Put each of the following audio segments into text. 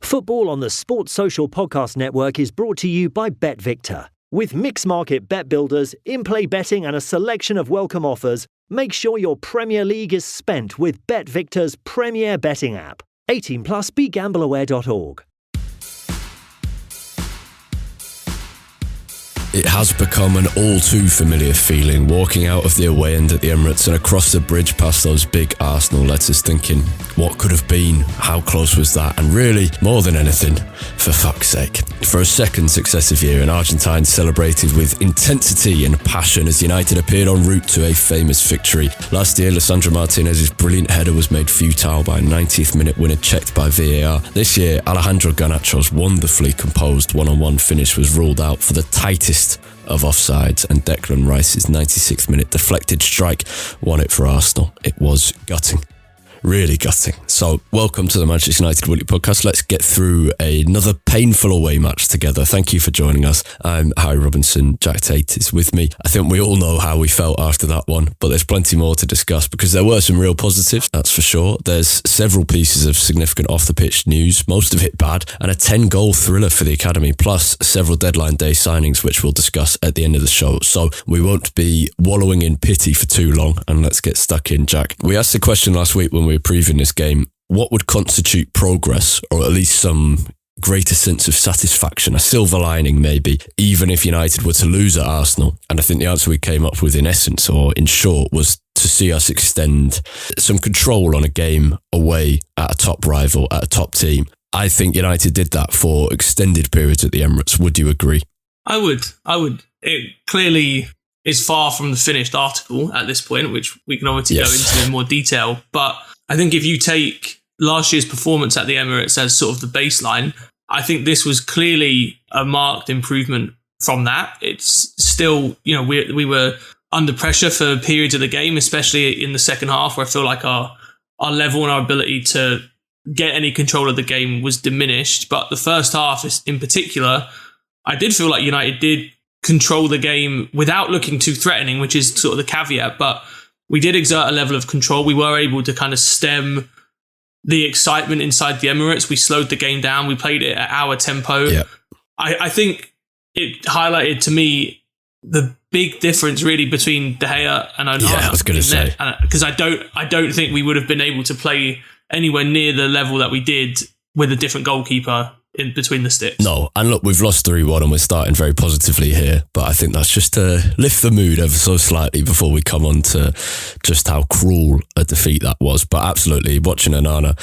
Football on the Sports Social Podcast Network is brought to you by BetVictor. With mixed market bet builders, in-play betting and a selection of welcome offers, make sure your Premier League is spent with BetVictor's premier betting app. 18 plus, begambleaware.org. It has become an all too familiar feeling walking out of the away end at the Emirates and across the bridge past those big Arsenal letters, thinking, what could have been? How close was that? And really, more than anything, for fuck's sake. For a second successive year, an Argentine celebrated with intensity and passion as United appeared en route to a famous victory. Last year, Lisandro Martinez's brilliant header was made futile by a 90th minute winner checked by VAR. This year, Alejandro Garnacho's wonderfully composed one-on-one finish was ruled out for the tightest of offsides, and Declan Rice's 96th minute deflected strike won it for Arsenal. It was gutting. Really gutting. So, welcome to the Manchester United Weekly Podcast. Let's get through another painful away match together. Thank you for joining us. I'm Harry Robinson. Jack Tait is with me. I think we all know how we felt after that one, but there's plenty more to discuss because there were some real positives, that's for sure. There's several pieces of significant off-the-pitch news, most of it bad, and a 10-goal thriller for the academy, plus several deadline day signings, which we'll discuss at the end of the show. So, we won't be wallowing in pity for too long, and let's get stuck in, Jack. We asked the question last week when we were previewing this game, what would constitute progress, or at least some greater sense of satisfaction, a silver lining maybe, even if United were to lose at Arsenal? And I think the answer we came up with in essence, or in short, was to see us extend some control on a game away at a top rival, at a top team. I think United did that for extended periods at the Emirates. Would you agree? I would. It clearly is far from the finished article at this point, which we can obviously go into in more detail. But I think if you take last year's performance at the Emirates as sort of the baseline, I think this was clearly a marked improvement from that. It's still, we were under pressure for periods of the game, especially in the second half, where I feel like our level and our ability to get any control of the game was diminished. But the first half in particular, I did feel like United did control the game without looking too threatening, which is sort of the caveat. But we did exert a level of control. We were able to kind of stem the excitement inside the Emirates. We slowed the game down. We played it at our tempo. Yeah. I think it highlighted to me the big difference really between De Gea and Onana. Yeah, I was going to say. Because I don't think we would have been able to play anywhere near the level that we did with a different goalkeeper in between the sticks. No, and look, we've lost 3-1 and we're starting very positively here, but I think that's just to lift the mood ever so slightly before we come on to just how cruel a defeat that was. But absolutely, watching Onana,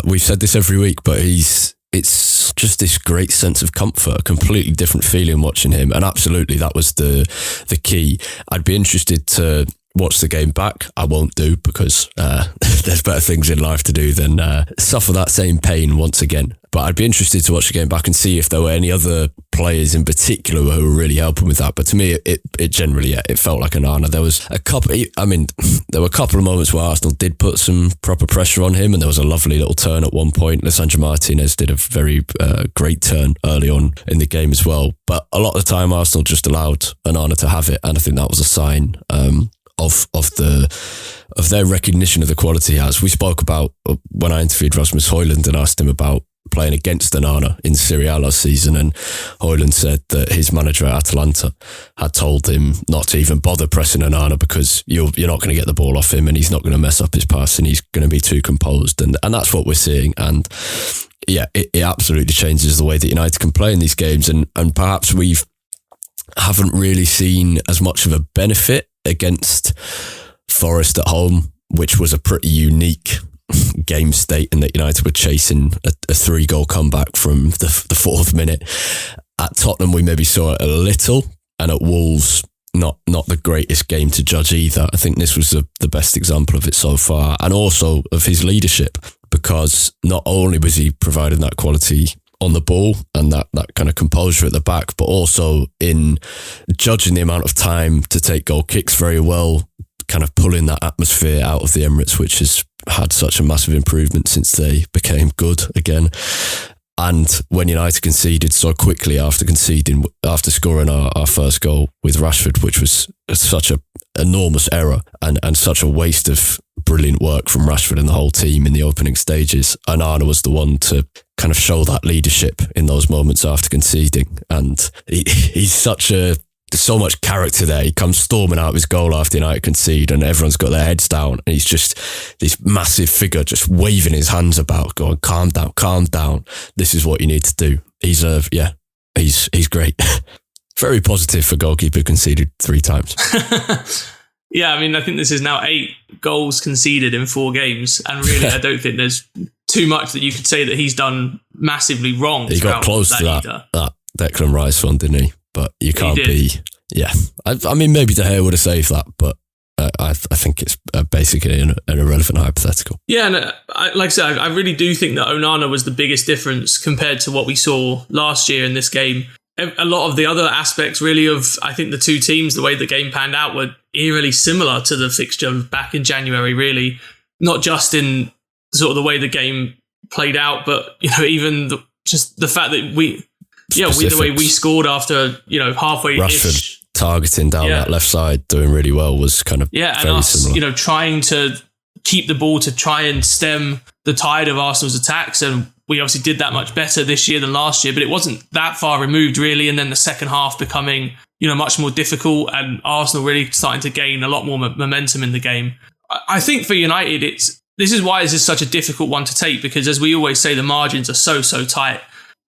we've said this every week, but it's just this great sense of comfort, a completely different feeling watching him, and absolutely that was the key. I'd be interested to watch the game back. I won't do because there's better things in life to do than suffer that same pain once again. But I'd be interested to watch the game back and see if there were any other players in particular who were really helping with that. But to me, it generally, it felt like Onana. There was there were a couple of moments where Arsenal did put some proper pressure on him, and there was a lovely little turn at one point. Lisandro Martinez did a very great turn early on in the game as well. But a lot of the time, Arsenal just allowed Onana to have it, and I think that was a sign of their recognition of the quality he has. We spoke about when I interviewed Rasmus Højlund and asked him about playing against Onana in Serie A last season, and Højlund said that his manager at Atalanta had told him not to even bother pressing Onana because you're not going to get the ball off him and he's not going to mess up his pass and he's going to be too composed, and that's what we're seeing. And yeah, it absolutely changes the way that United can play in these games, and perhaps we haven't really seen as much of a benefit against Forest at home, which was a pretty unique game state in that United were chasing a 3-goal comeback from the 4th minute. At Tottenham, we maybe saw it a little, and at Wolves, not the greatest game to judge either. I think this was the best example of it so far, and also of his leadership, because not only was he providing that quality on the ball and that kind of composure at the back, but also in judging the amount of time to take goal kicks very well, kind of pulling that atmosphere out of the Emirates, which has had such a massive improvement since they became good again. And when United conceded so quickly after scoring our first goal with Rashford, which was such an enormous error and such a waste of brilliant work from Rashford and the whole team in the opening stages, Onana was the one to kind of show that leadership in those moments after conceding. And he's so much character there. He comes storming out of his goal after United concede and everyone's got their heads down. And he's just this massive figure just waving his hands about, going, calm down. This is what you need to do. He's great. Very positive for goalkeeper conceded 3 times. Yeah, I mean, I think this is now 8 goals conceded in 4 games. And really, I don't think there's too much that you could say that he's done massively wrong. He got close to that Declan Rice one, didn't he? But you can't be... Yeah. I mean, maybe De Gea would have saved that, but I think it's basically an irrelevant hypothetical. Yeah, and like I said, I really do think that Onana was the biggest difference compared to what we saw last year in this game. A lot of the other aspects, really, of, I think, the two teams, the way the game panned out, were eerily similar to the fixture back in January, really. Not just in sort of the way the game played out, but, even just the fact that the way we scored after, halfway-ish. Rashford targeting down that left side, doing really well, was kind of very similar. Trying to keep the ball to try and stem the tide of Arsenal's attacks. And we obviously did that much better this year than last year, but it wasn't that far removed, really. And then the second half becoming, much more difficult and Arsenal really starting to gain a lot more momentum in the game. I think for United, this is why this is such a difficult one to take, because as we always say, the margins are so tight.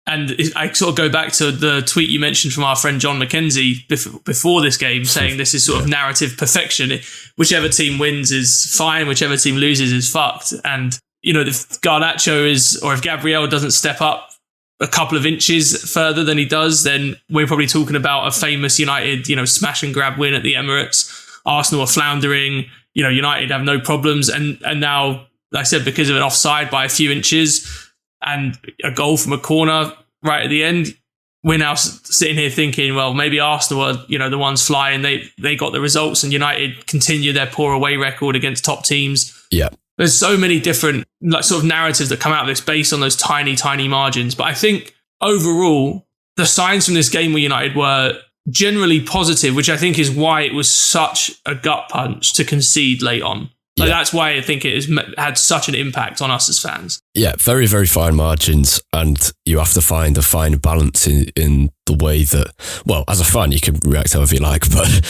And I sort of go back to the tweet you mentioned from our friend John McKenzie before this game, saying this is sort of narrative perfection. Whichever team wins is fine, whichever team loses is fucked. And, if Garnacho or if Gabriel doesn't step up a couple of inches further than he does, then we're probably talking about a famous United, smash and grab win at the Emirates. Arsenal are floundering, United have no problems. And now, like I said, because of an offside by a few inches and a goal from a corner right at the end, we're now sitting here thinking, well, maybe Arsenal are, the ones flying. They got the results and United continue their poor away record against top teams. Yeah. There's so many different sort of narratives that come out of this based on those tiny margins. But I think overall, the signs from this game with United were generally positive, which I think is why it was such a gut punch to concede late on. That's why I think it has had such an impact on us as fans. Yeah, very, very fine margins. And you have to find a fine balance in the way that, well, as a fan, you can react however you like. But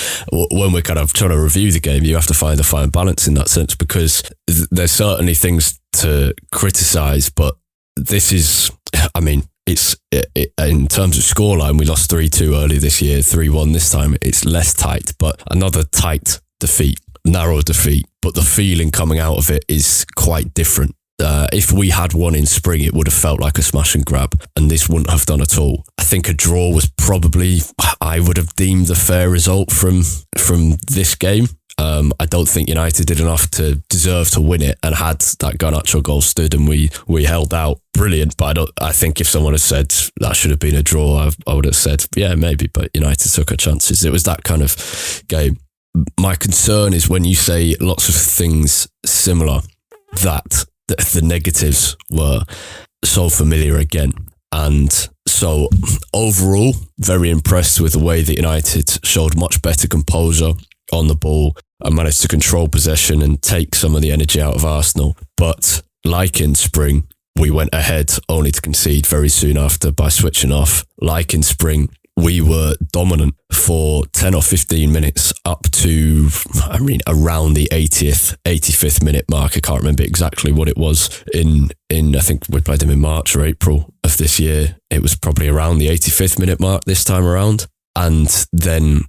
when we're kind of trying to review the game, you have to find a fine balance in that sense, because there's certainly things to criticise. But this is, I mean, it's in terms of scoreline, we lost 3-2 earlier this year, 3-1 this time. It's less tight, but another tight defeat. Narrow defeat, but the feeling coming out of it is quite different. If we had won in spring, it would have felt like a smash and grab, and this wouldn't have done at all. I think a draw was probably, I would have deemed a fair result from this game. I don't think United did enough to deserve to win it, and had that Garnacho goal stood and we held out, brilliant. But I think if someone had said that should have been a draw, I would have said, yeah, maybe, but United took our chances. It was that kind of game. My concern is when you say lots of things similar, that the negatives were so familiar again. And so overall, very impressed with the way that United showed much better composure on the ball and managed to control possession and take some of the energy out of Arsenal. But like in spring, we went ahead only to concede very soon after by switching off. Like in spring, we were dominant for 10 or 15 minutes up to, around the 85th minute mark. I can't remember exactly what it was in I think we played them in March or April of this year. It was probably around the 85th minute mark this time around. And then,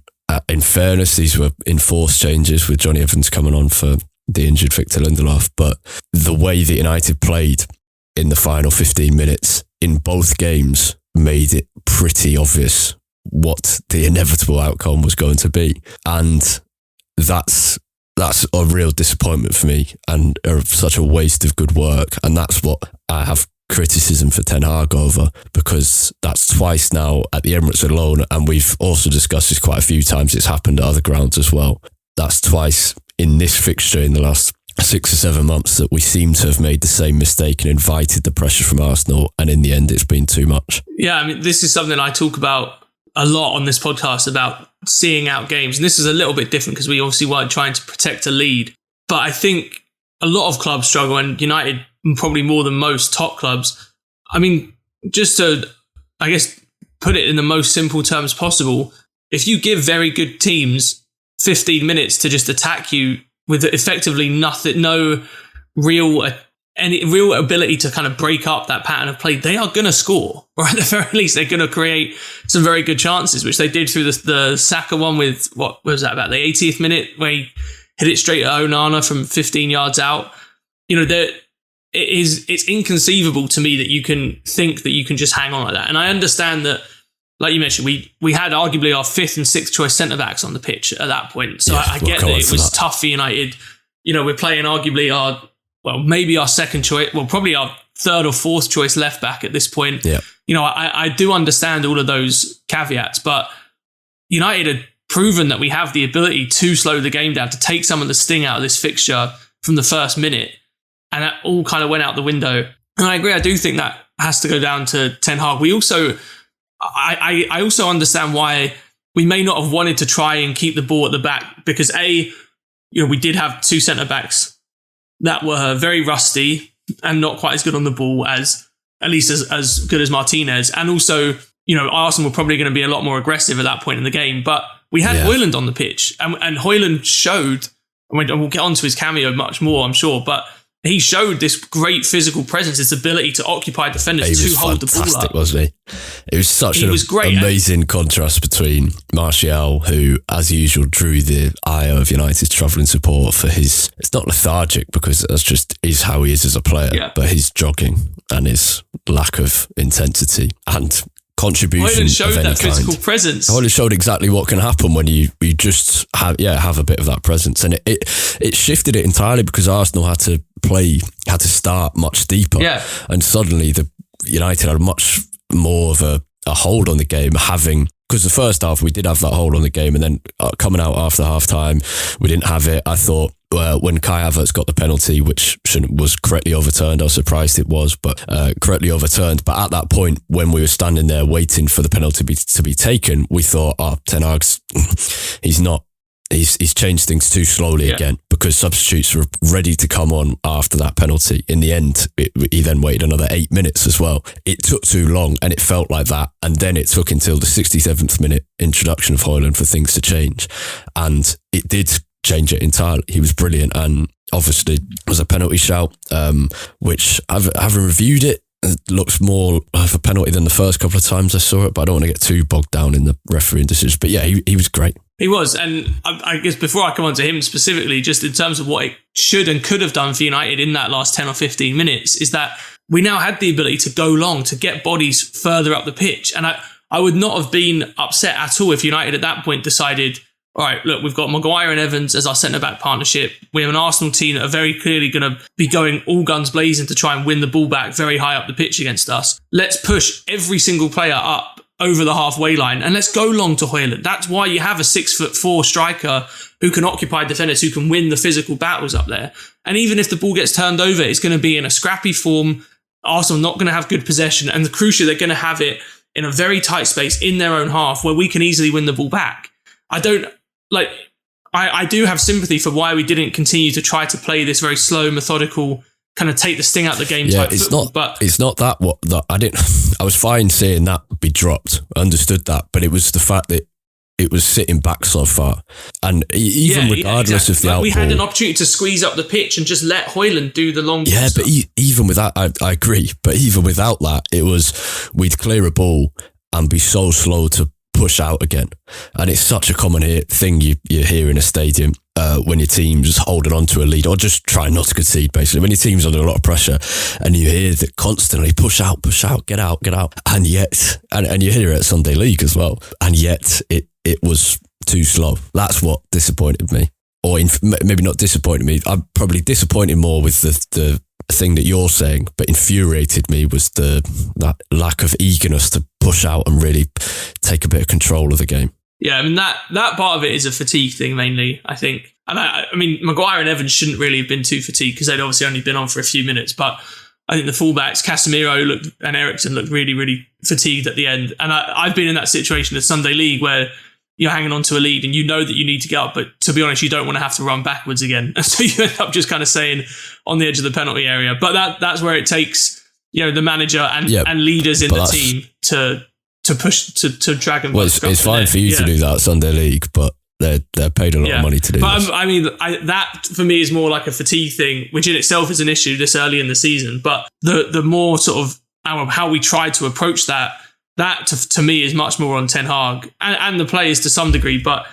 in fairness, these were enforced changes with Johnny Evans coming on for the injured Victor Lindelof. But the way that United played in the final 15 minutes in both games made it pretty obvious what the inevitable outcome was going to be. And that's a real disappointment for me and such a waste of good work. And that's what I have criticism for Ten Hag over, because that's twice now at the Emirates alone. And we've also discussed this quite a few times. It's happened at other grounds as well. That's twice in this fixture in the last 6 or 7 months that we seem to have made the same mistake and invited the pressure from Arsenal, and in the end it's been too much. Yeah, I mean, this is something I talk about a lot on this podcast, about seeing out games, and this is a little bit different because we obviously weren't trying to protect a lead, but I think a lot of clubs struggle, and United probably more than most top clubs. I mean, just to, I guess, put it in the most simple terms possible, if you give very good teams 15 minutes to just attack you with effectively nothing, no real ability to kind of break up that pattern of play, they are going to score, or at the very least, they're going to create some very good chances, which they did through the Saka one with, what was that, about the 80th minute, where he hit it straight at Onana from 15 yards out. You know, it's inconceivable to me that you can think that you can just hang on like that. And I understand that, like you mentioned, we had arguably our 5th and 6th choice centre-backs on the pitch at that point. So I get that it was tough for United. You know, we're playing arguably maybe our 2nd choice, probably our 3rd or 4th choice left-back at this point. Yeah. You know, I do understand all of those caveats, but United had proven that we have the ability to slow the game down, to take some of the sting out of this fixture from the first minute. And that all kind of went out the window. And I agree, I do think that has to go down to Ten Hag. We also, I also understand why we may not have wanted to try and keep the ball at the back, because we did have 2 centre-backs that were very rusty and not quite as good on the ball as good as Martinez. And also, Arsenal were probably going to be a lot more aggressive at that point in the game. But we had Højlund on the pitch, and Højlund showed, and we'll get onto his cameo much more, I'm sure, but he showed this great physical presence, this ability to occupy defenders, to hold the ball up. Wasn't he? It was such an amazing contrast between Martial, who, as usual, drew the ire of United's travelling support for his, it's not lethargic because that's just is how he is as a player, but his jogging and his lack of intensity and contribution. Højlund showed that physical presence. Højlund showed exactly what can happen when you just have a bit of that presence, and it shifted it entirely because Arsenal had to start much deeper, and suddenly the United had much more of a hold on the game, because the first half we did have that hold on the game, and then coming out after half time we didn't have it. I thought when Kai Havertz got the penalty, which was correctly overturned, I was surprised it was, but correctly overturned. But at that point, when we were standing there waiting for the penalty to be taken, we thought, Ten Hag's, he's changed things too slowly again, because substitutes were ready to come on after that penalty. In the end, he then waited another 8 minutes as well. It took too long, and it felt like that. And then it took until the 67th minute introduction of Højlund for things to change. And it did change it entirely. He was brilliant, and obviously was a penalty shout, which having reviewed it looks more of a penalty than the first couple of times I saw it, but I don't want to get too bogged down in the refereeing decisions. But yeah, he was great. He was, and I guess before I come on to him specifically, just in terms of what it should and could have done for United in that last 10 or 15 minutes, is that we now had the ability to go long, to get bodies further up the pitch. And I would not have been upset at all if United at that point decided, all right, look, we've got Maguire and Evans as our centre-back partnership. We have an Arsenal team that are very clearly going to be going all guns blazing to try and win the ball back very high up the pitch against us. Let's push every single player up over the halfway line, and let's go long to Højlund. That's why you have a 6'4" striker who can occupy defenders, who can win the physical battles up there. And even if the ball gets turned over, it's going to be in a scrappy form. Arsenal not going to have good possession, and crucially, they're going to have it in a very tight space in their own half where we can easily win the ball back. I do have sympathy for why we didn't continue to try to play this very slow, methodical, kind of take the sting out of the game type football. It's not that I didn't. I was fine seeing that be dropped. I understood that, but it was the fact that it was sitting back so far, and even regardless of the outball, we had an opportunity to squeeze up the pitch and just let Højlund do the long. Yeah, but even with that, I agree. But even without that, it was we'd clear a ball and be so slow to push out again. And it's such a common thing you hear in a stadium when your team's holding on to a lead, or just trying not to concede, basically. When your team's under a lot of pressure and you hear that constantly, push out, get out. And yet, and you hear it at Sunday League as well, and yet it was too slow. That's what disappointed me. Or maybe not disappointed me. I'm probably disappointed more with the thing that you're saying, but infuriated me was that lack of eagerness to push out and really take a bit of control of the game. Yeah, I mean, that part of it is a fatigue thing mainly, I think. And I mean, Maguire and Evans shouldn't really have been too fatigued because they'd obviously only been on for a few minutes. But I think the fullbacks, Casemiro and Eriksen looked really, really fatigued at the end. And I've been in that situation at Sunday League where you're hanging on to a lead and you know that you need to get up, but to be honest, you don't want to have to run backwards again. And so you end up just kind of staying on the edge of the penalty area. But that's where it takes the manager and leaders in the team to push to drag them. Well, it's fine for you to do that Sunday League, but they're paid a lot of money to do this. But that for me is more like a fatigue thing, which in itself is an issue this early in the season. But the more sort of how we try to approach that to me is much more on Ten Hag and the players to some degree. But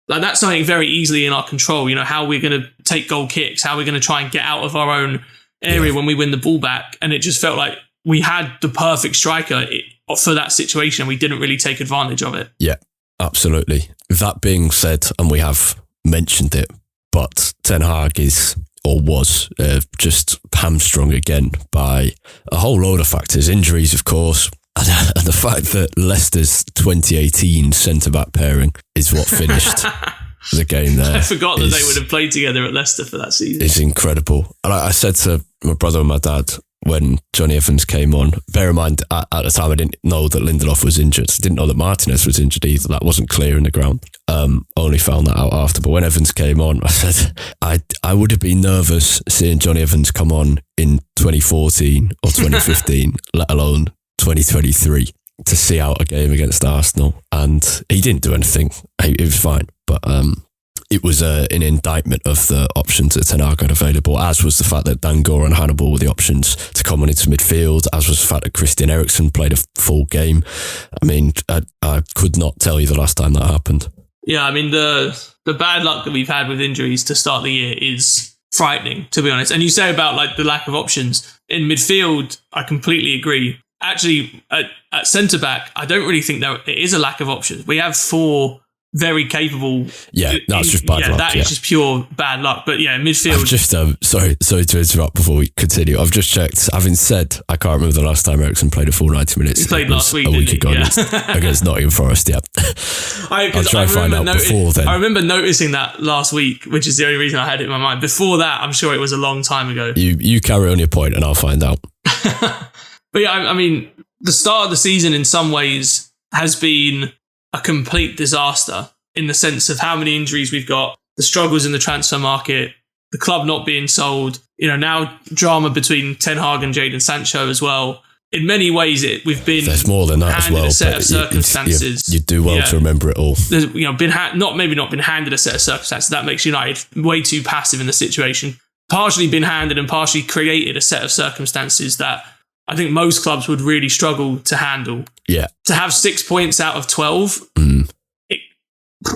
like, that's something very easily in our control. How we're going to take goal kicks, how we're going to try and get out of our own area when we win the ball back. And it just felt like we had the perfect striker for that situation. We didn't really take advantage of it. Yeah, absolutely. That being said, and we have mentioned it, but Ten Hag was just hamstrung again by a whole load of factors. Injuries, of course, and the fact that Leicester's 2018 centre-back pairing is what finished the game there. I forgot that they would have played together at Leicester for that season. It's incredible. And I said to my brother and my dad when Johnny Evans came on, bear in mind, at the time I didn't know that Lindelof was injured. I didn't know that Martinez was injured either. That wasn't clear in the ground. Only found that out after. But when Evans came on, I said, I would have been nervous seeing Johnny Evans come on in 2014 or 2015, let alone 2023, to see out a game against Arsenal. And he didn't do anything. It was fine. But it was an indictment of the options that Ten Hag had available, as was the fact that Dangor and Hannibal were the options to come on into midfield, as was the fact that Christian Eriksen played a full game. I mean, I could not tell you the last time that happened. Yeah, I mean, the bad luck that we've had with injuries to start the year is frightening, to be honest. And you say about like the lack of options in midfield, I completely agree. Actually, at centre-back, I don't really think there is a lack of options. We have 4 very capable. Yeah, that's just bad luck. That is just pure bad luck. But yeah, midfield. I've just sorry to interrupt before we continue. I've just checked. Having said, I can't remember the last time Eriksen played a full 90 minutes. He played last week, a week ago yeah. against Nottingham Forest. Yeah, I'll try and find out before then. I remember noticing that last week, which is the only reason I had it in my mind. Before that, I'm sure it was a long time ago. You carry on your point, and I'll find out. But yeah, I mean, the start of the season in some ways has been a complete disaster in the sense of how many injuries we've got, the struggles in the transfer market, the club not being sold, now drama between Ten Hag and Jadon Sancho as well. In many ways, we've been there's more than that as well. A set of circumstances. You do well to remember it all. There's not been handed a set of circumstances. That makes United way too passive in the situation. Partially been handed and partially created a set of circumstances that I think most clubs would really struggle to handle. Yeah. To have 6 points out of 12,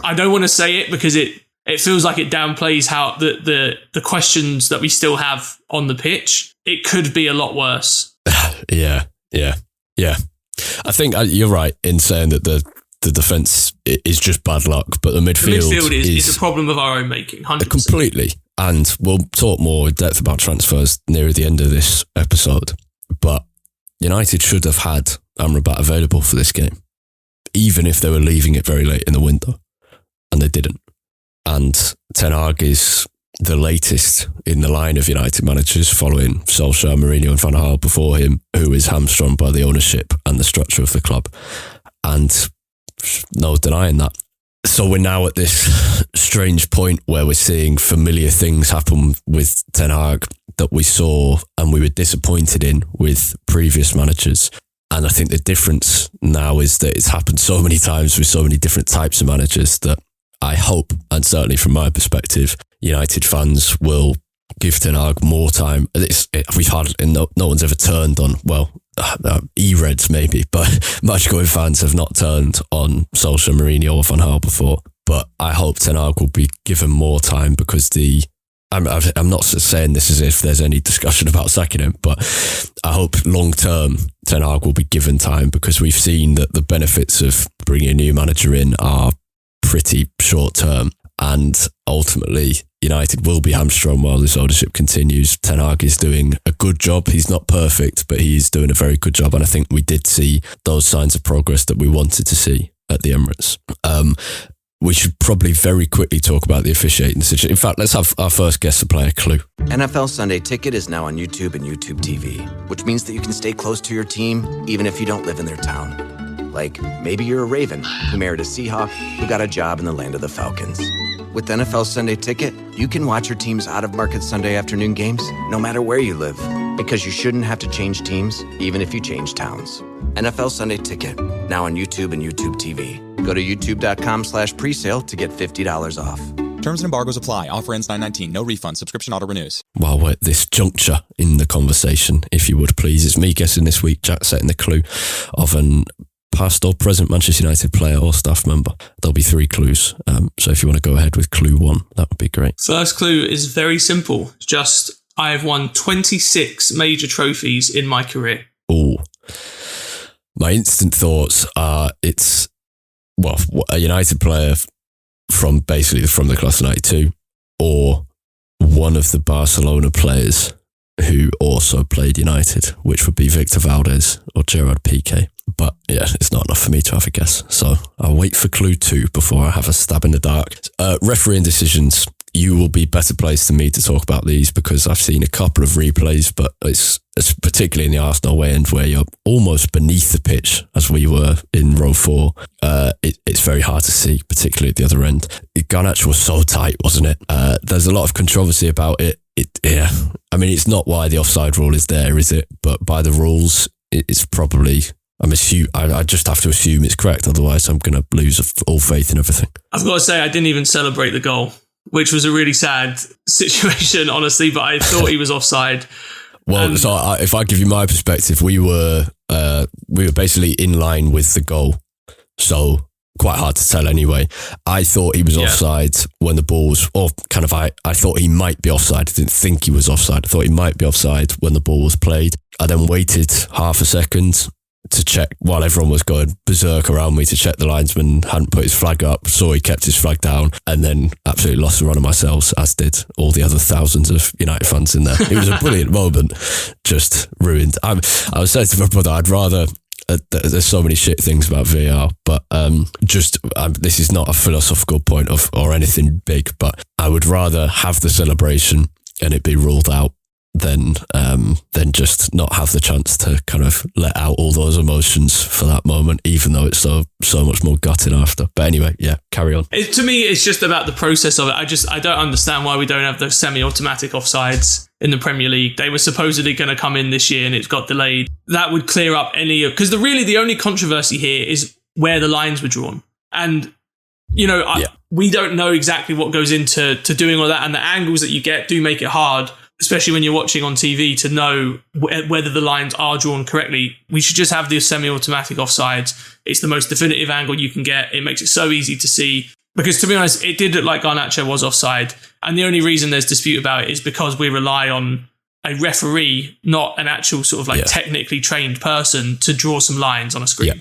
I don't want to say it because it feels like it downplays how the questions that we still have on the pitch. It could be a lot worse. Yeah. I think you're right in saying that the defence is just bad luck, but the midfield is a problem of our own making, 100%. Completely. And we'll talk more in depth about transfers near the end of this episode. But United should have had Amrabat available for this game, even if they were leaving it very late in the window, and they didn't. And Ten Hag is the latest in the line of United managers, following Solskjaer, Mourinho and Van Gaal before him, who is hamstrung by the ownership and the structure of the club. And no denying that. So we're now at this strange point where we're seeing familiar things happen with Ten Hag that we saw and we were disappointed in with previous managers. And I think the difference now is that it's happened so many times with so many different types of managers that I hope, and certainly from my perspective, United fans will give Ten Hag more time. We've had no one's ever turned on, E-Reds maybe, but matchgoing fans have not turned on Solskjaer, Mourinho or Van Gaal before. But I hope Ten Hag will be given more time because I'm not saying this as if there's any discussion about sacking him, but I hope long term Ten Hag will be given time because we've seen that the benefits of bringing a new manager in are pretty short term, and ultimately United will be hamstrung while this ownership continues. Ten Hag is doing a good job. He's not perfect, but he's doing a very good job, and I think we did see those signs of progress that we wanted to see at the Emirates. We should probably very quickly talk about the officiating situation. In fact, let's have our first guest to play a clue. NFL Sunday Ticket is now on YouTube and YouTube TV, which means that you can stay close to your team even if you don't live in their town. Like, maybe you're a Raven who married a Seahawk who got a job in the land of the Falcons. With NFL Sunday Ticket, you can watch your team's out-of-market Sunday afternoon games no matter where you live. Because you shouldn't have to change teams, even if you change towns. NFL Sunday Ticket, now on YouTube and YouTube TV. Go to youtube.com/presale to get $50 off. Terms and embargoes apply. Offer ends 9/19. No refund. Subscription auto renews. While we're at this juncture in the conversation, if you would please, it's me guessing this week, Jack setting the clue of an past or present Manchester United player or staff member. There'll be 3 clues. So if you want to go ahead with clue 1, that would be great. First clue is very simple. It's just, I have won 26 major trophies in my career. Oh, my instant thoughts are it's, well, a United player from the class of 92, or one of the Barcelona players who also played United, which would be Victor Valdez or Gerard Piqué. But yeah, it's not enough for me to have a guess. So I'll wait for clue 2 before I have a stab in the dark. Refereeing decisions. You will be better placed than me to talk about these because I've seen a couple of replays, but it's particularly in the Arsenal way end where you're almost beneath the pitch as we were in row 4. It's very hard to see, particularly at the other end. Garnacho was so tight, wasn't it? There's a lot of controversy about it. Yeah, I mean, it's not why the offside rule is there, is it? But by the rules, it's probably... I just have to assume it's correct, otherwise I'm going to lose all faith in everything. I've got to say, I didn't even celebrate the goal, which was a really sad situation, honestly, but I thought he was offside. Well, if I give you my perspective, we were basically in line with the goal, so quite hard to tell anyway. I thought he was offside when the ball was, or kind of I thought he might be offside. I didn't think he was offside. I thought he might be offside when the ball was played. I then waited half a second to check while everyone was going berserk around me to check the linesman hadn't put his flag up, saw he kept his flag down, and then absolutely lost the run of myself, as did all the other thousands of United fans in there. It was a brilliant moment, just ruined. I was saying to my brother, I'd rather... there's so many shit things about VAR, but this is not a philosophical point or anything big, but I would rather have the celebration and it be ruled out than just not have the chance to kind of let out all those emotions for that moment, even though it's so much more gutting after. But anyway, yeah, carry on. To me, it's just about the process of it. I don't understand why we don't have those semi-automatic offsides in the Premier League. They were supposedly going to come in this year and it's got delayed. That would clear up any of... Because the only controversy here is where the lines were drawn. And, we don't know exactly what goes into doing all that, and the angles that you get do make it hard, especially when you're watching on TV, to know whether the lines are drawn correctly. We should just have the semi-automatic offsides. It's the most definitive angle you can get. It makes it so easy to see. Because to be honest, it did look like Garnacho was offside. And the only reason there's dispute about it is because we rely on a referee, not an actual sort of technically trained person, to draw some lines on a screen. Yeah,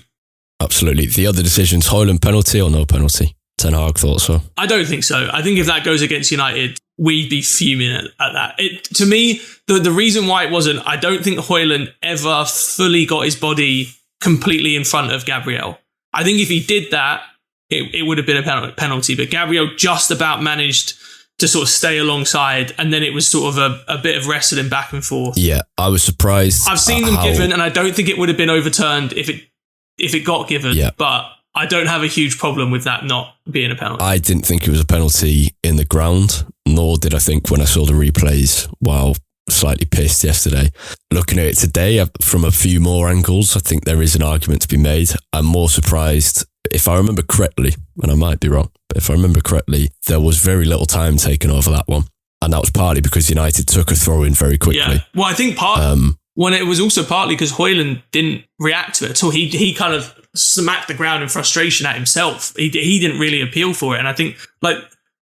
absolutely. The other decisions, Højlund penalty or no penalty? Ten Hag thought so. I don't think so. I think if that goes against United, we'd be fuming at that. To me, the reason why it wasn't, I don't think Højlund ever fully got his body completely in front of Gabriel. I think if he did that, it would have been a penalty. But Gabriel just about managed to sort of stay alongside, and then it was sort of a bit of wrestling back and forth. Yeah, I was surprised. I've seen them given, and I don't think it would have been overturned if it got given. Yeah. But I don't have a huge problem with that not being a penalty. I didn't think it was a penalty in the ground, nor did I think when I saw the replays while slightly pissed yesterday. Looking at it today from a few more angles, I think there is an argument to be made. I'm more surprised, if I remember correctly, and I might be wrong, but if I remember correctly, there was very little time taken over that one. And that was partly because United took a throw in very quickly. Yeah. Well, I think when it was also partly because Højlund didn't react to it at all. He kind of smacked the ground in frustration at himself. He didn't really appeal for it. And I think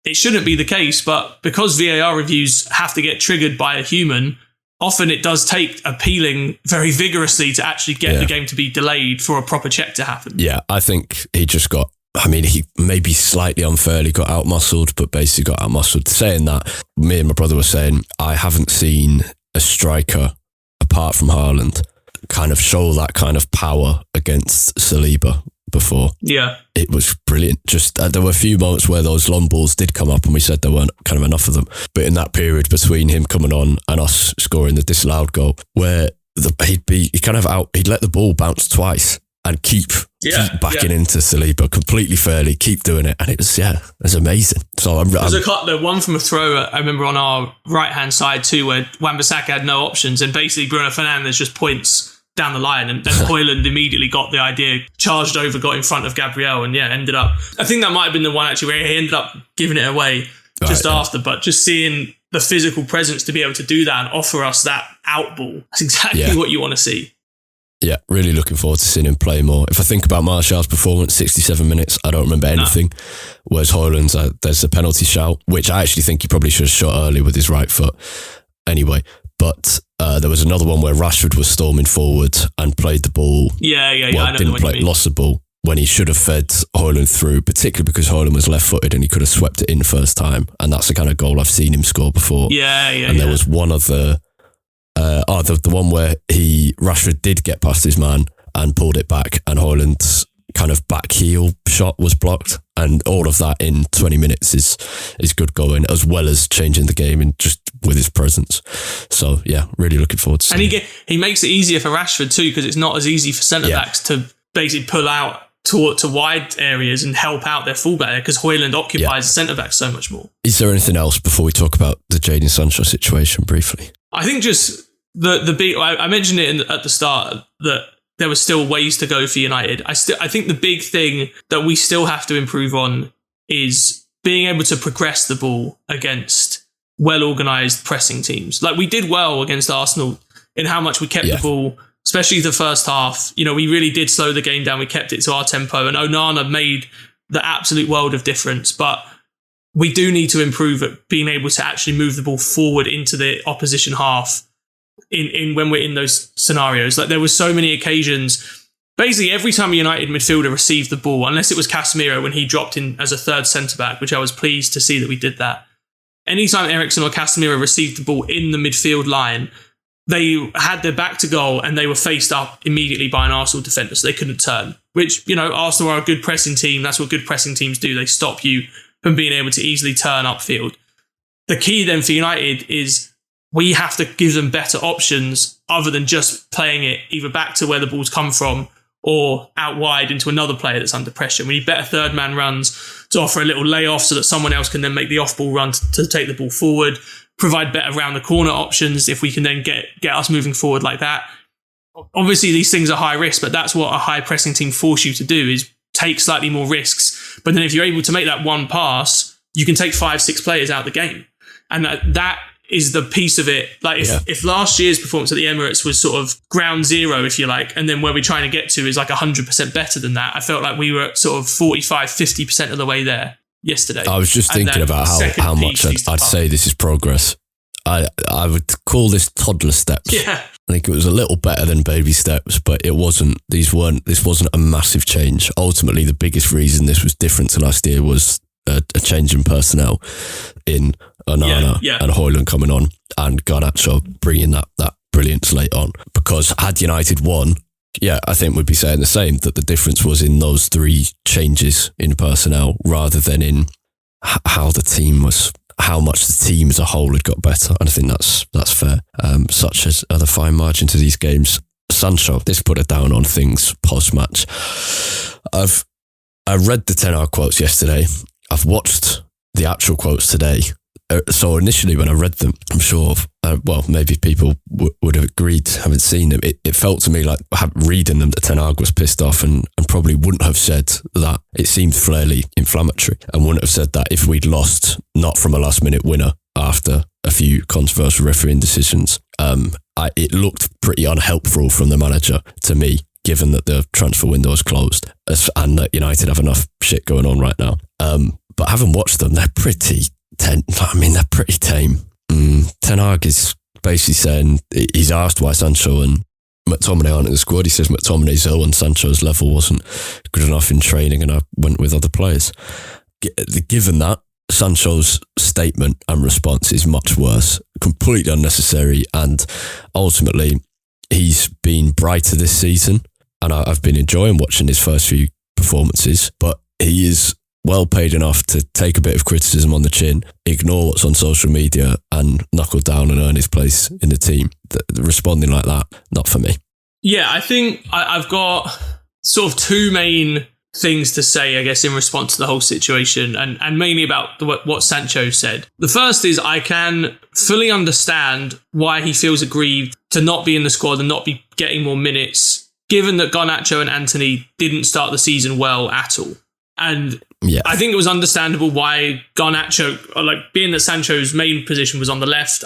it shouldn't be the case, but because VAR reviews have to get triggered by a human, often it does take appealing very vigorously to actually get the game to be delayed for a proper check to happen. Yeah, I think he maybe slightly unfairly got out-muscled, but basically got out-muscled. Saying that, me and my brother were saying, I haven't seen a striker, apart from Haaland, kind of show that kind of power against Saliba before. Yeah. It was brilliant. Just there were a few moments where those long balls did come up and we said there weren't kind of enough of them. But in that period between him coming on and us scoring the disallowed goal, where he'd let the ball bounce twice and keep keep backing into Saliba completely fairly, keep doing it. And it was amazing. So There's a cut, the one from a throw, I remember on our right-hand side too, where Wan-Bissaka had no options and basically Bruno Fernandes just points down the line, and then Højlund immediately got the idea, charged over, got in front of Gabriel, and ended up, I think that might have been the one actually where he ended up giving it away just after, but just seeing the physical presence to be able to do that and offer us that out ball, that's exactly what you want to see. Yeah, really looking forward to seeing him play more. If I think about Martial's performance, 67 minutes, I don't remember anything. Whereas Højlund's, there's a penalty shout, which I actually think he probably should have shot early with his right foot. Anyway, but there was another one where Rashford was storming forward and played the ball. I know didn't play, lost the ball when he should have fed Højlund through, particularly because Højlund was left-footed and he could have swept it in first time. And that's the kind of goal I've seen him score before. And there was one other, the one where Rashford did get past his man and pulled it back, and Højlund's kind of back heel shot was blocked, and all of that in 20 minutes is good going, as well as changing the game and just with his presence. So yeah, really looking forward to seeing. And he makes it easier for Rashford too, because it's not as easy for centre backs to basically pull out to wide areas and help out their fullback there, because Højlund occupies the centre back so much more. Is there anything else before we talk about the Jadon Sancho situation briefly? I think just the big, I mentioned it at the start that there were still ways to go for United. I think the big thing that we still have to improve on is being able to progress the ball against well-organised pressing teams. Like we did well against Arsenal in how much we kept the ball, especially the first half. We really did slow the game down. We kept it to our tempo, and Onana made the absolute world of difference. But we do need to improve at being able to actually move the ball forward into the opposition half in when we're in those scenarios. Like there were so many occasions, basically every time a United midfielder received the ball, unless it was Casemiro when he dropped in as a third centre-back, which I was pleased to see that we did that. Anytime Eriksen or Casemiro received the ball in the midfield line, they had their back to goal and they were faced up immediately by an Arsenal defender, so they couldn't turn. Which, Arsenal are a good pressing team. That's what good pressing teams do. They stop you from being able to easily turn upfield. The key then for United is we have to give them better options other than just playing it either back to where the ball's come from or out wide into another player that's under pressure. We need better third man runs to offer a little layoff so that someone else can then make the off-ball run to take the ball forward, provide better round the corner options if we can then get us moving forward like that. Obviously, these things are high risk, but that's what a high pressing team force you to do, is take slightly more risks. But then if you're able to make that one pass, you can take 5-6 players out of the game. And that is the piece of it. Like if last year's performance at the Emirates was sort of ground zero, if you like, and then where we're trying to get to is like 100% better than that, I felt like we were at sort of 45-50% of the way there yesterday. I was just thinking about how much I'd say this is progress. I would call this toddler steps. Yeah. I think it was a little better than baby steps, but it wasn't. This wasn't a massive change. Ultimately, the biggest reason this was different to last year was a change in personnel in Onana and Højlund coming on and Garnacho bringing that brilliance late on. Because had United won, I think we'd be saying the same, that the difference was in those three changes in personnel rather than in how much the team as a whole had got better. And I think that's fair. Such as the fine margin to these games. Sancho, this put it down on things post-match. I read the Ten Hag quotes yesterday. I've watched the actual quotes today. So initially when I read them, I'm sure, maybe people would have agreed, haven't seen them. It felt to me like reading them that Ten Hag was pissed off and probably wouldn't have said that. It seemed fairly inflammatory and wouldn't have said that if we'd lost, not from a last minute winner after a few controversial refereeing decisions. It looked pretty unhelpful from the manager to me, given that the transfer window is closed and that United have enough shit going on right now. But having watched them, they're pretty tame. Ten Hag is basically saying, he's asked why Sancho and McTominay aren't in the squad. He says McTominay's ill and Sancho's level wasn't good enough in training and I went with other players. Given that, Sancho's statement and response is much worse, completely unnecessary, and ultimately he's been brighter this season and I've been enjoying watching his first few performances, but he is well paid enough to take a bit of criticism on the chin, ignore what's on social media and knuckle down and earn his place in the team. Responding like that, not for me. Yeah, I think I've got sort of two main things to say, I guess, in response to the whole situation, and mainly about what Sancho said. The first is I can fully understand why he feels aggrieved to not be in the squad and not be getting more minutes, given that Garnacho and Antony didn't start the season well at all. And I think it was understandable why Garnacho, being that Sancho's main position was on the left,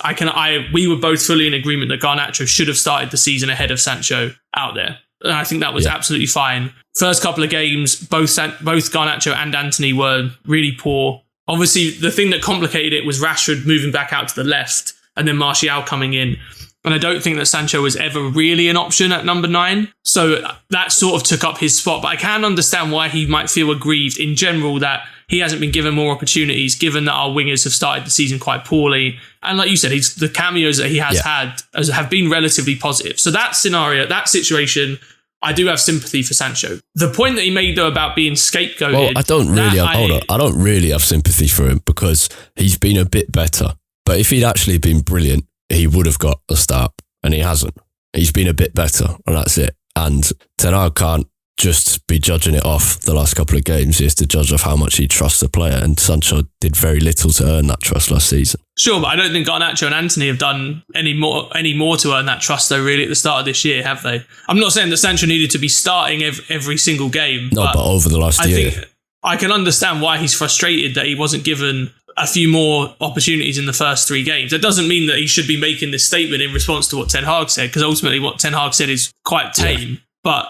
we were both fully in agreement that Garnacho should have started the season ahead of Sancho out there. And I think that was absolutely fine. First couple of games, both Garnacho and Antony were really poor. Obviously, the thing that complicated it was Rashford moving back out to the left and then Martial coming in. And I don't think that Sancho was ever really an option at number 9. So that sort of took up his spot. But I can understand why he might feel aggrieved in general that he hasn't been given more opportunities, given that our wingers have started the season quite poorly. And like you said, the cameos that he has had have been relatively positive. So that scenario, that situation, I do have sympathy for Sancho. The point that he made, though, about being scapegoated... Well, I don't really have sympathy for him because he's been a bit better. But if he'd actually been brilliant, he would have got a start, and he hasn't. He's been a bit better, and that's it. And Ten Hag can't just be judging it off the last couple of games. He has to judge off how much he trusts the player, and Sancho did very little to earn that trust last season. Sure, but I don't think Garnacho and Antony have done any more to earn that trust, though, really, at the start of this year, have they? I'm not saying that Sancho needed to be starting every single game. No, but over the last year. I think I can understand why he's frustrated that he wasn't given a few more opportunities in the first 3 games. That doesn't mean that he should be making this statement in response to what Ten Hag said, because ultimately what Ten Hag said is quite tame. Yeah. But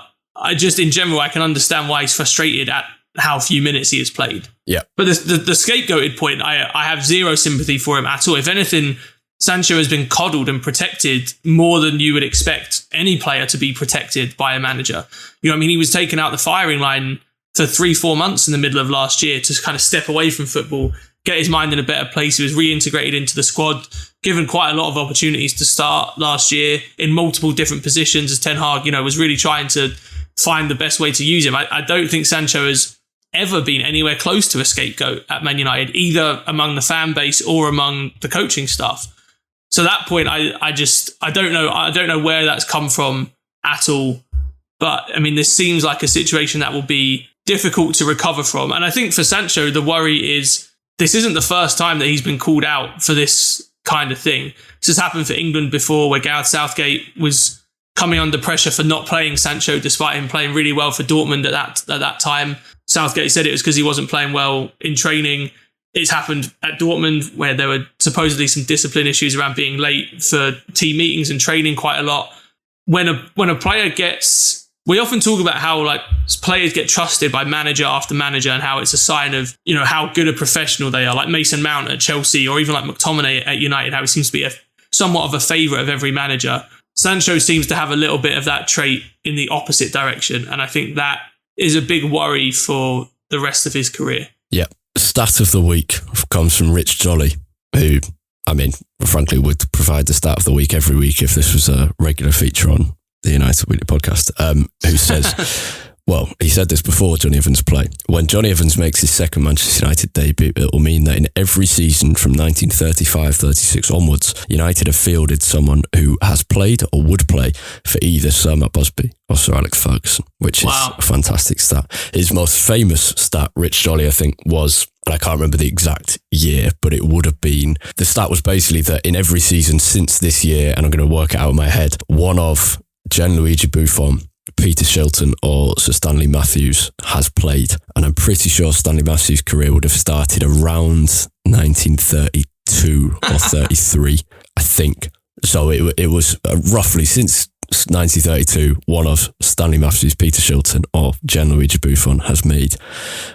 in general, I can understand why he's frustrated at how few minutes he has played. Yeah. But the scapegoated point, I have zero sympathy for him at all. If anything, Sancho has been coddled and protected more than you would expect any player to be protected by a manager. You know what I mean? He was taken out the firing line for 3-4 months in the middle of last year to kind of step away from football, get his mind in a better place. He was reintegrated into the squad, given quite a lot of opportunities to start last year in multiple different positions as Ten Hag, was really trying to find the best way to use him. I don't think Sancho has ever been anywhere close to a scapegoat at Man United, either among the fan base or among the coaching staff. So that point, I don't know. I don't know where that's come from at all. But I mean, this seems like a situation that will be difficult to recover from. And I think for Sancho, the worry is this isn't the first time that he's been called out for this kind of thing. This has happened for England before, where Gareth Southgate was coming under pressure for not playing Sancho, despite him playing really well for Dortmund at that time. Southgate said it was because he wasn't playing well in training. It's happened at Dortmund, where there were supposedly some discipline issues around being late for team meetings and training quite a lot. When a player gets... We often talk about how players get trusted by manager after manager and how it's a sign of, how good a professional they are, like Mason Mount at Chelsea or even like McTominay at United, how he seems to be somewhat of a favourite of every manager. Sancho seems to have a little bit of that trait in the opposite direction. And I think that is a big worry for the rest of his career. Yeah. Stat of the week comes from Rich Jolly, who, frankly, would provide the stat of the week every week if this was a regular feature on the United Weekly podcast, who says, well, he said this before Johnny Evans' play. When Johnny Evans makes his second Manchester United debut, it will mean that in every season from 1935-36 onwards, United have fielded someone who has played or would play for either Sir Matt Busby or Sir Alex Ferguson, which is a fantastic stat. His most famous stat, Rich Jolly, I think, was, and I can't remember the exact year, but it would have been, the stat was basically that in every season since this year, and I'm going to work it out in my head, one of Gianluigi Buffon, Peter Shilton or Sir Stanley Matthews has played. And I'm pretty sure Stanley Matthews' career would have started around 1932 or 33, I think. So it was roughly since 1932, one of Stanley Matthews, Peter Shilton or Gianluigi Buffon has made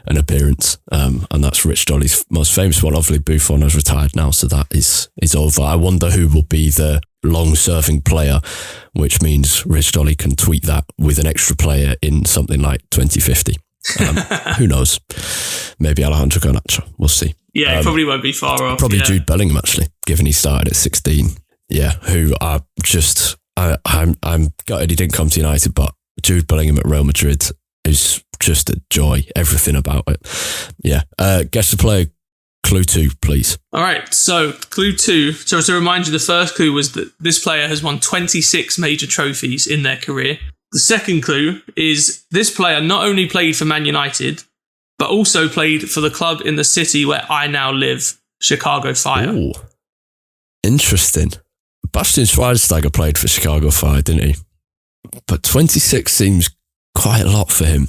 an appearance. And that's Rich Jolly's most famous one. Obviously, Buffon has retired now, so that is over. I wonder who will be the long-serving player, which means Rich Jolly can tweet that with an extra player in something like 2050. Who knows? Maybe Alejandro Garnacho. We'll see. Yeah, it probably won't be far off. Probably Jude Bellingham, actually, given he started at 16. Yeah, who are just... I'm gutted he didn't come to United, but Jude Bellingham at Real Madrid is just a joy. Everything about it. Yeah. Guess the player clue 2, please. All right. So clue 2. So to remind you, the first clue was that this player has won 26 major trophies in their career. The second clue is this player not only played for Man United, but also played for the club in the city where I now live, Chicago Fire. Ooh. Interesting. Bastian Schweinsteiger played for Chicago Fire, didn't he? But 26 seems quite a lot for him.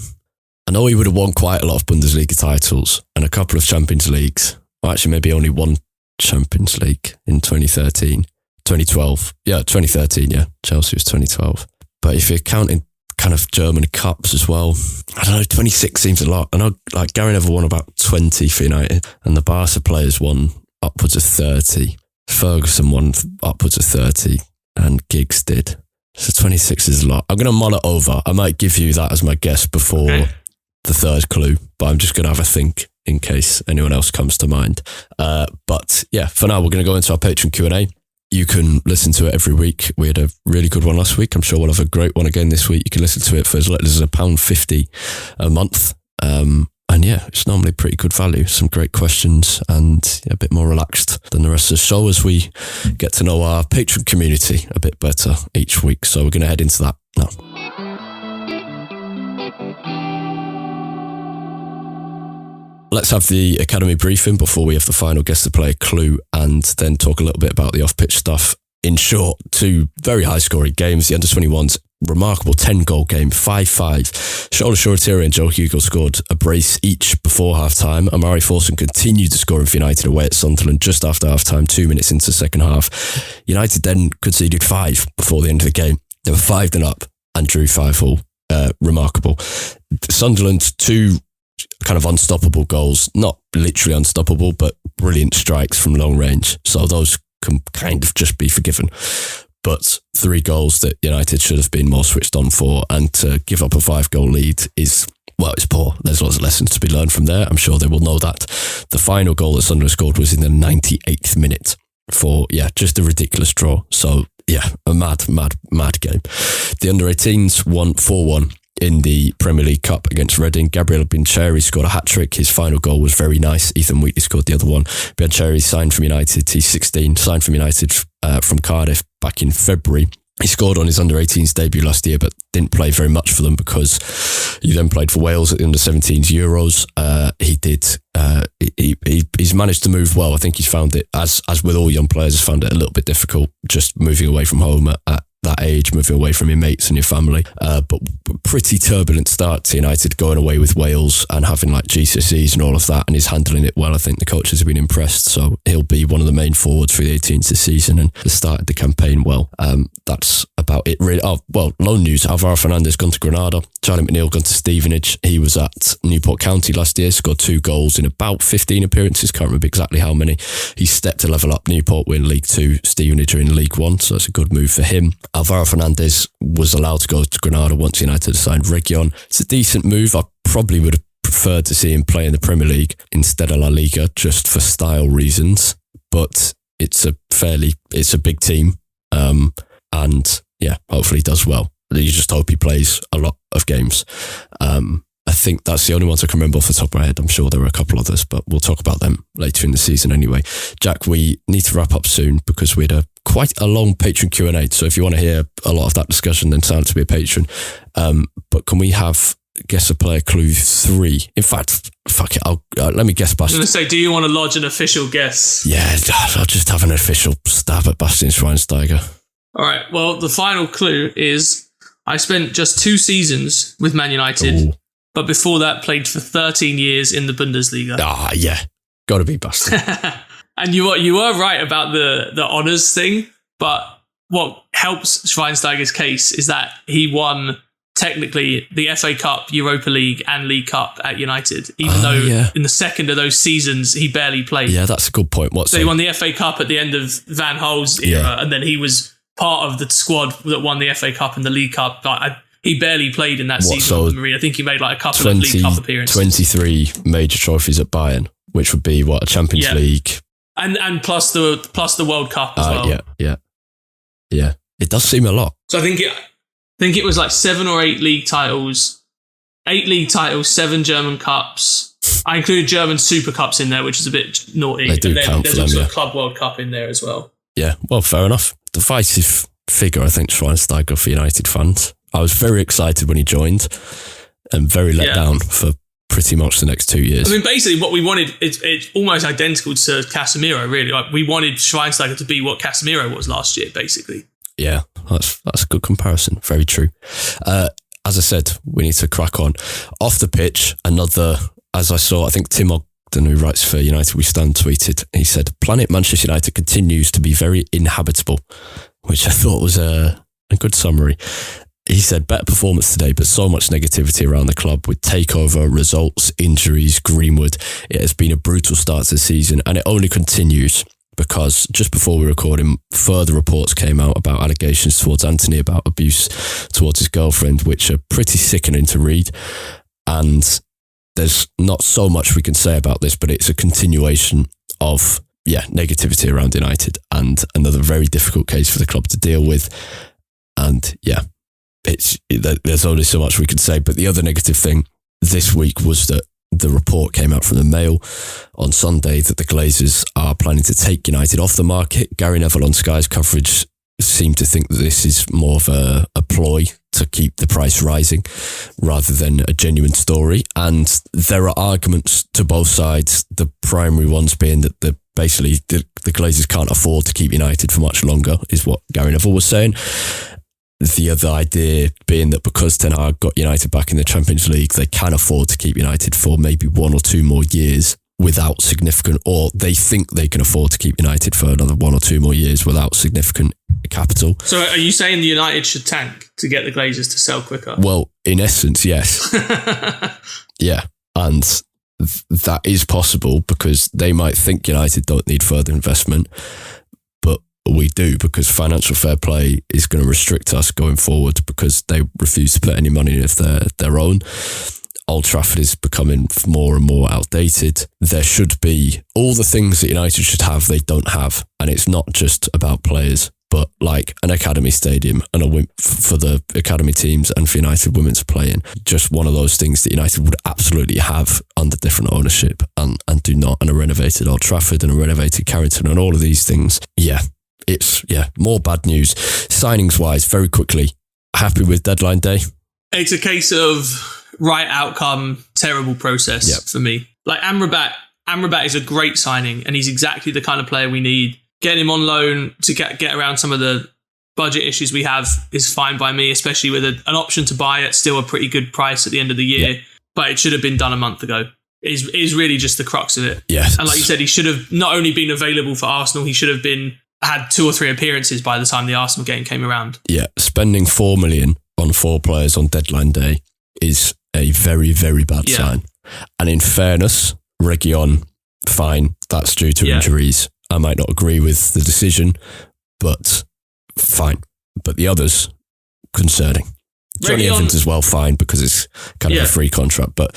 I know he would have won quite a lot of Bundesliga titles and a couple of Champions Leagues. Well, actually, maybe only one Champions League in 2013. 2012. Yeah, 2013, yeah. Chelsea was 2012. But if you're counting kind of German cups as well, I don't know, 26 seems a lot. I know like Gary Neville won about 20 for United and the Barca players won upwards of 30. Ferguson won upwards of 30 and Giggs did. So 26 is a lot. I'm going to mull it over. I might give you that as my guess before the third clue, but I'm just going to have a think in case anyone else comes to mind. But yeah, for now, we're going to go into our Patreon Q&A. You can listen to it every week. We had a really good one last week. I'm sure we'll have a great one again this week. You can listen to it for as little as £1.50 a month. And yeah, it's normally pretty good value. Some great questions and a bit more relaxed than the rest of the show as we get to know our Patreon community a bit better each week. So we're going to head into that now. Let's have the academy briefing before we have the final guess to play clue and then talk a little bit about the off-pitch stuff. In short, two very high-scoring games. The under-21s, remarkable 10-goal game, 5-5. Shola Shoretiri and Joe Hugo scored a brace each before half-time. Amari Folsom continued to score for United away at Sunderland just after half-time, 2 minutes into the second half. United then conceded 5 before the end of the game. They were 5-0 up and drew 5-5. Remarkable. Sunderland, 2 kind of unstoppable goals, not literally unstoppable, but brilliant strikes from long range. So those can kind of just be forgiven. But 3 goals that United should have been more switched on for, and to give up a 5-goal lead is, well, it's poor. There's lots of lessons to be learned from there. I'm sure they will know that. The final goal that Sunderland scored was in the 98th minute for, just a ridiculous draw. So, a mad game. The under-18s won 4-1 in the Premier League Cup against Reading. Gabriel Bincheri scored a hat-trick. His final goal was very nice. Ethan Wheatley scored the other one. Bincheri signed from United. He's 16, signed from United from Cardiff back in February. He scored on his under-18s debut last year, but didn't play very much for them because he then played for Wales at the under-17s Euros. He's managed to move well. I think he's found it, as with all young players, has found it a little bit difficult just moving away from home at that age, moving away from your mates and your family. But pretty turbulent start to United, going away with Wales and having like GCSEs and all of that, and he's handling it well. I think the coaches have been impressed, so he'll be one of the main forwards for the 18s this season and has started the campaign well. That's about it really. Oh, well, loan news. Alvaro Fernandez gone to Granada. Charlie McNeil gone to Stevenage. He was at Newport County last year, scored 2 goals in about 15 appearances. Can't remember exactly how many. He stepped a level up. Newport were in League 2, Stevenage are in League 1, so it's a good move for him. Alvaro Fernandez was allowed to go to Granada once United signed Reguilon. It's a decent move. I probably would have preferred to see him play in the Premier League instead of La Liga, just for style reasons. But it's a big team. And hopefully he does well. You just hope he plays a lot of games. I think that's the only ones I can remember off the top of my head. I'm sure there are a couple others, but we'll talk about them later in the season anyway. Jack, we need to wrap up soon because we had quite a long Patreon Q&A. So if you want to hear a lot of that discussion, then sign up to be a patron. But can we have guess a player clue 3? In fact, fuck it. Let me guess Bastian. I was going to say, do you want to lodge an official guess? Yeah, I'll just have an official stab at Bastian Schweinsteiger. All right. Well, the final clue is I spent just 2 seasons with Man United. Ooh. But before that, played for 13 years in the Bundesliga. Got to be Bastian. And you are right about the honours thing, but what helps Schweinsteiger's case is that he won technically the FA Cup, Europa League and League Cup at United, even though in the second of those seasons he barely played. Yeah, that's a good point. So he won the FA Cup at the end of Van Gaal's era, and then he was part of the squad that won the FA Cup and the League Cup. He barely played in that season with Marine. I think he made like a couple of League Cup appearances. 23 major trophies at Bayern, which would be a Champions League. And plus the World Cup as well. Yeah. It does seem a lot. So I think it was like 7 or 8 league titles, 8 league titles, 7 German Cups. I included German Super Cups in there, which is a bit naughty. They do count for them, there's also a Club World Cup in there as well. Yeah, well, fair enough. Divisive figure, I think, Schweinsteiger for United fans. I was very excited when he joined and very let down for pretty much the next 2 years. I mean, basically what we wanted, it's almost identical to Casemiro, really. Like, we wanted Schweinsteiger to be what Casemiro was last year, basically. Yeah, that's a good comparison. Very true. As I said, we need to crack on. Off the pitch, another, as I saw, I think Tim Ogden, who writes for United We Stand, tweeted, he said, Planet Manchester United continues to be very inhabitable, which I thought was a good summary. He said, better performance today, but so much negativity around the club with takeover, results, injuries, Greenwood. It has been a brutal start to the season, and it only continues because just before we were recording, further reports came out about allegations towards Anthony about abuse towards his girlfriend, which are pretty sickening to read. And there's not so much we can say about this, but it's a continuation of, negativity around United and another very difficult case for the club to deal with. And there's only so much we can say. But the other negative thing this week was that the report came out from the Mail on Sunday that the Glazers are planning to take United off the market. Gary Neville on Sky's coverage seemed to think that this is more of a ploy to keep the price rising rather than a genuine story. And there are arguments to both sides, the primary ones being that the Glazers can't afford to keep United for much longer, is what Gary Neville was saying. The other idea being that because Ten Hag got United back in the Champions League, they can afford to keep United for maybe 1 or 2 more years without significant, or they think they can afford to keep United for another 1 or 2 more years without significant capital. So are you saying the United should tank to get the Glazers to sell quicker? Well, in essence, yes. Yeah. And that is possible because they might think United don't need further investment, but we do, because financial fair play is going to restrict us going forward because they refuse to put any money in of their own. Old Trafford is becoming more and more outdated. There should be all the things that United should have, they don't have. And it's not just about players, but like an academy stadium and for the academy teams and for United women to play in. Just one of those things that United would absolutely have under different ownership and do not. And a renovated Old Trafford and a renovated Carrington and all of these things. It's more bad news. Signings wise, very quickly, happy with deadline day? It's a case of right outcome, terrible process for me. Like Amrabat is a great signing and he's exactly the kind of player we need. Getting him on loan to get around some of the budget issues we have is fine by me, especially with an option to buy at still a pretty good price at the end of the year. Yeah. But it should have been done a month ago. Is really just the crux of it. Yes. And like you said, he should have not only been available for Arsenal, he should have had 2 or 3 appearances by the time the Arsenal game came around. Yeah, spending 4 million on 4 players on deadline day is a very, very bad sign. And in fairness, Reguilon, fine, that's due to injuries. I might not agree with the decision, but fine. But the others, concerning. Johnny Evans as well, fine, because it's kind of a free contract. But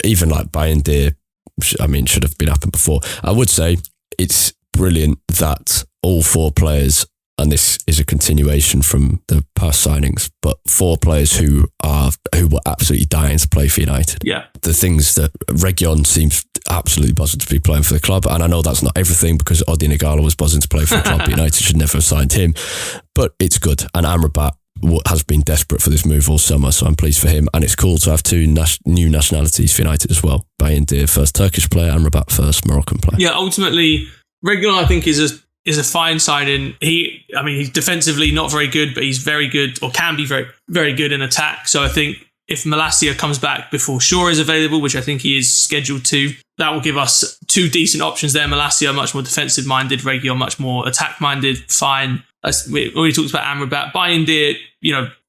even like Bayern, should have been happened before. I would say it's brilliant that all 4 players, and this is a continuation from the past signings, but 4 players who were absolutely dying to play for United. Yeah. The things that Reguilon seems absolutely buzzing to be playing for the club, and I know that's not everything because Odi Nagala was buzzing to play for the club, but United should never have signed him, but it's good. And Amrabat has been desperate for this move all summer, so I'm pleased for him. And it's cool to have 2 new nationalities for United as well. Bayindir, first Turkish player, Amrabat, first Moroccan player. Yeah, ultimately, Reguilon, I think, is a fine signing. He's defensively not very good, but he's very good, or can be very, very good in attack. So I think if Malacia comes back before Shaw is available, which I think he is scheduled to, that will give us 2 decent options there. Malacia much more defensive minded, Reguilon much more attack minded. Fine. We already talked about Amrabat. Bayindir,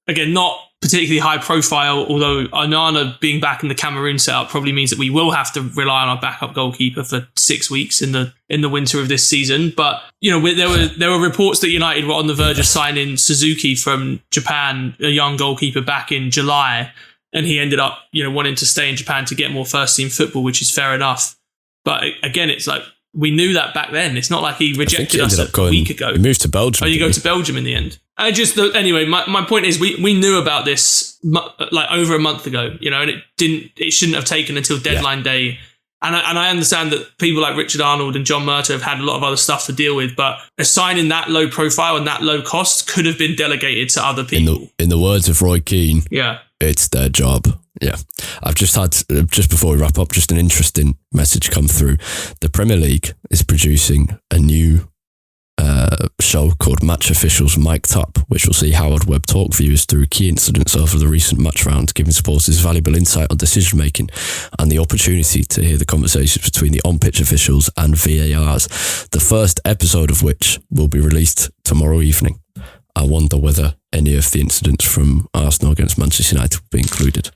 again, not particularly high profile, although Onana being back in the Cameroon setup probably means that we will have to rely on our backup goalkeeper for 6 weeks in the winter of this season. But there were reports that United were on the verge of signing Suzuki from Japan, a young goalkeeper, back in July, and he ended up wanting to stay in Japan to get more first team football, which is fair enough. But again, it's like we knew that back then. It's not like he rejected us a week ago. He moved to Belgium. Oh, you go to Belgium in the end. Anyway, my point is we knew about this like over a month ago, and it shouldn't have taken until deadline day And I understand that people like Richard Arnold and John Murtaugh have had a lot of other stuff to deal with, but a signing that low profile and that low cost could have been delegated to other people. In the words of Roy Keane, it's their job. Yeah. I've just had, just before we wrap up, just an interesting message come through. The Premier League is producing a new show called Match Officials Mic'd Up, which will see Howard Webb talk viewers through key incidents over the recent match round, giving supporters valuable insight on decision making and the opportunity to hear the conversations between the on-pitch officials and VARs, the first episode of which will be released tomorrow evening. I wonder whether any of the incidents from Arsenal against Manchester United will be included.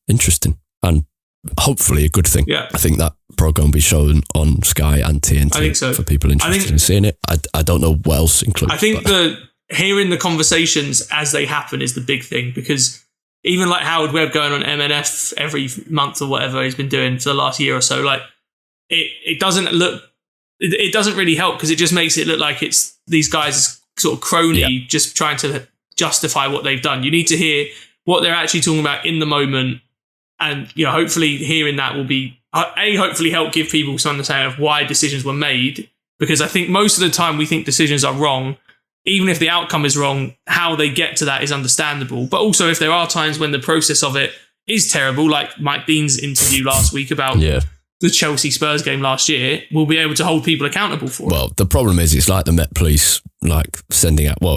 Interesting. And hopefully a good thing. Yeah. I think that programme will be shown on Sky and TNT. I think so. For people interested in seeing it. I don't know what else included. I think hearing the conversations as they happen is the big thing, because even like Howard Webb going on MNF every month or whatever he's been doing for the last year or so, like it doesn't really help, because it just makes it look like it's these guys sort of crony just trying to justify what they've done. You need to hear what they're actually talking about in the moment. And, hopefully hearing that will be, hopefully help give people some understanding of why decisions were made. Because I think most of the time we think decisions are wrong. Even if the outcome is wrong, how they get to that is understandable. But also if there are times when the process of it is terrible, like Mike Dean's interview last week about the Chelsea Spurs game last year, we'll be able to hold people accountable for it. Well, the problem is it's like the Met Police, like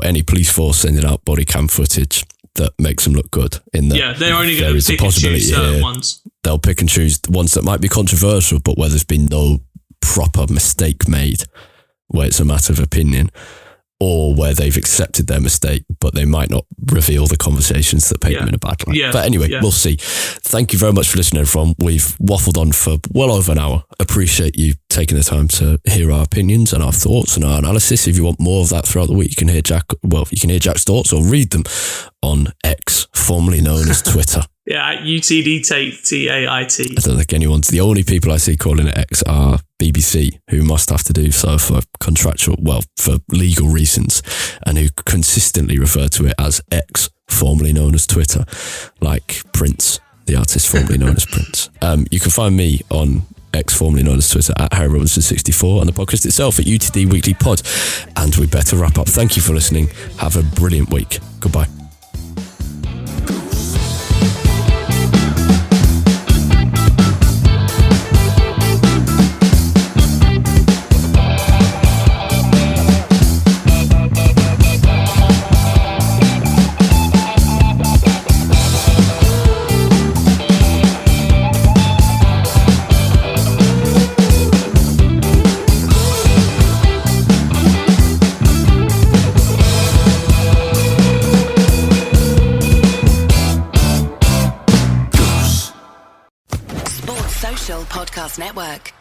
any police force sending out body cam footage that makes them look good. They're only going to pick and choose certain ones. They'll pick and choose the ones that might be controversial, but where there's been no proper mistake made, where it's a matter of opinion, or where they've accepted their mistake, but they might not reveal the conversations that paint them in a bad light. But anyway, we'll see. Thank you very much for listening, everyone. We've waffled on for well over an hour. Appreciate you taking the time to hear our opinions and our thoughts and our analysis. If you want more of that throughout the week, you can hear Jack's thoughts or read them on X, formerly known as Twitter. At UTD Tait, Tait. I don't think anyone's... The only people I see calling it X are BBC, who must have to do so for for legal reasons, and who consistently refer to it as X, formerly known as Twitter, like Prince, the artist formerly known as Prince. You can find me on X, formerly known as Twitter, at Harry Robinson64, and the podcast itself at UTD Weekly Pod. And we better wrap up. Thank you for listening. Have a brilliant week. Goodbye. Podcast Network.